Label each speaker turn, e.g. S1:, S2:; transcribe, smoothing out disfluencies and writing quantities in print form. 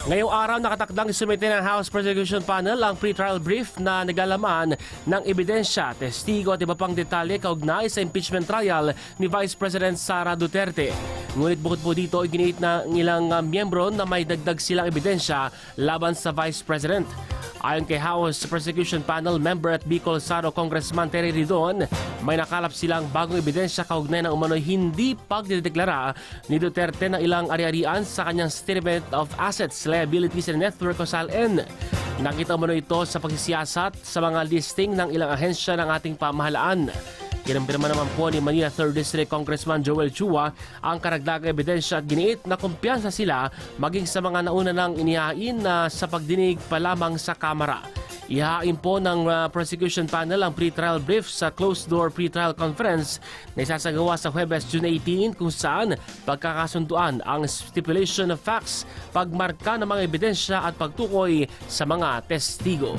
S1: Ngayong araw nakatakdang isumite ng House Prosecution Panel ang pre-trial brief na naglalaman ng ebidensya, testigo at iba pang detalye kaugnay sa impeachment trial ni Vice President Sara Duterte. Ngunit bukod po dito, iginiit ng ilang miyembro na may dagdag silang ebidensya laban sa Vice President. Ayon kay House Prosecution Panel member at Bicol Saro Congressman Terry Ridon, may nakalap silang bagong ebidensya kaugnay ng umano'y hindi pagdideklara ni Duterte ng ilang ari-arian sa kanyang Statement of Assets, Liabilities and Network o SALN. Nakita umano ito sa pagsisiyasat sa mga listing ng ilang ahensya ng ating pamahalaan. Kinumpirma naman po ni Manila 3rd District Congressman Joel Chua ang karagdagang ebidensya at giniit na kumpiyansa sila maging sa mga nauna nang inihain na sa pagdinig pa lamang sa Kamara. Ihain po ng prosecution panel ang pre-trial brief sa closed-door pre-trial conference na isasagawa sa Huwebes, June 18 kung saan pagkakasunduan ang stipulation of facts, pagmarka ng mga ebidensya at pagtukoy sa mga testigo.